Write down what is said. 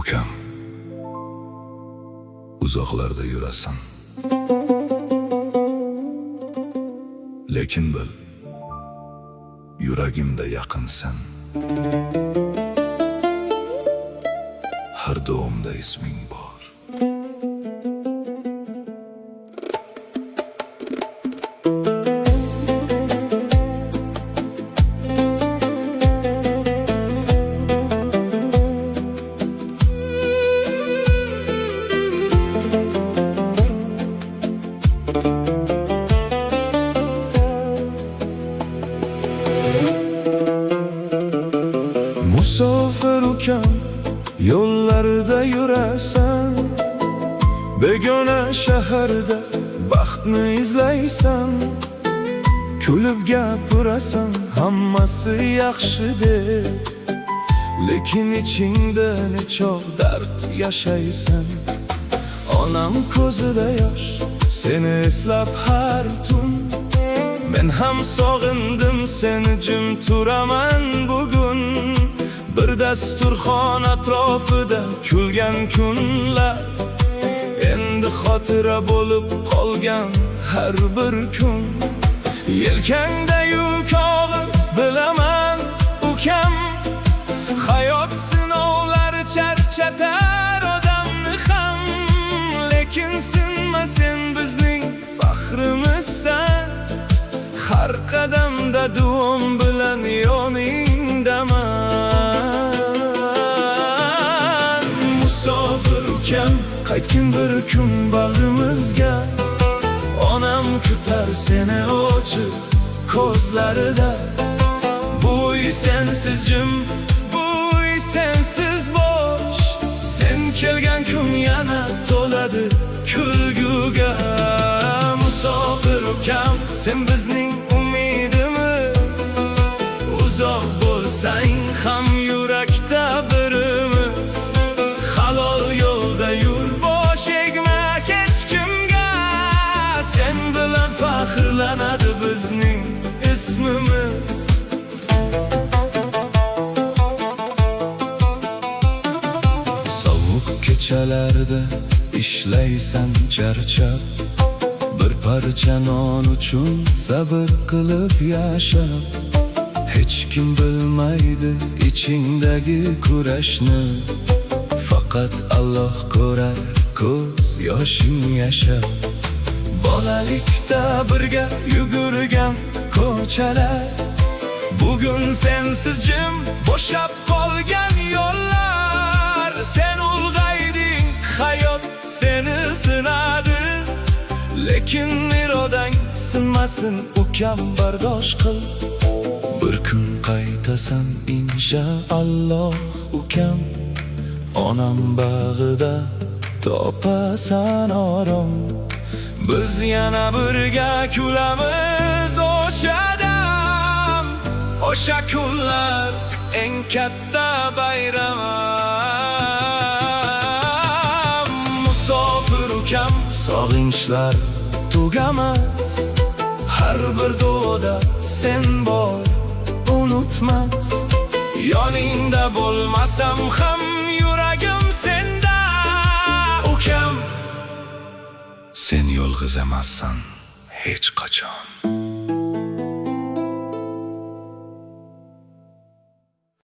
Ukam, uzoqlarda yurasan, lekin bil, yuragimda yaqinsan. Har do'mda isming bor. Musafir ukam, yollarda yurasan, begona shaharda baxtni izlaysan. Kulib gapirasan, hammasi yaxshi deb, lekin ichingda nechog dard yashaysan. Onam ko'zida yosh, seni eslab har tun. Men ham sog'indim seni, jim turaman bugun. Bir dasturxon atrofida kulgan kunlar, endi xotira bo'lib qolgan har bir kun. Yelkangda yuk og'ir, bilaman ukam. Hayot sinovlari charchatar odamni ham, lekin sinma, sen bizning faxrimizsan. Har qadamda duom bilan yoningdaman. Musofir ukam, qaytgin bir kun bag'rimizga. Onam kutar seni ochiq ko'zlarida. Bu uy sensiz jim, bu uy sensiz bo'sh. Sen kelgan kun yana to'ladi kulguga. Musofir ukam, sen bizning umidimiz. Uzoq bo'lsang ham yurakda birimiz. Halol yo'lda yur, bosh egma hech kimga. Sen bilan faxrlanadi bizning ismimiz. Sovuq kechalarda ishlaysan charchab, bir parcha non uchun sabr qilib yashab. Hech kim bilmaydi ichingdagi kurashni, faqat Alloh ko'rar ko'z yoshing yashab. Bolalikda birga yugurgan ko'chalar, bugun sensiz jim bo'shab qolgan yo'llar. Sen ulg'ayding, hayot seni sinadi, lekin irodang sinmasin ukam, bardosh qil. Bir kun qaytasan inshaalloh ukam, onam bag'ida topasan orom. Biz yana birga kulamiz o'sha dam, o'sha kunlar eng katta bayramim. Musofir ukam, sog'inchlar tugamas, har bir duoda sen bor, unutmas. Yoningda bo'lmasam ham yuragim senda ukam. Sen yolg'iz emassan hech qachon.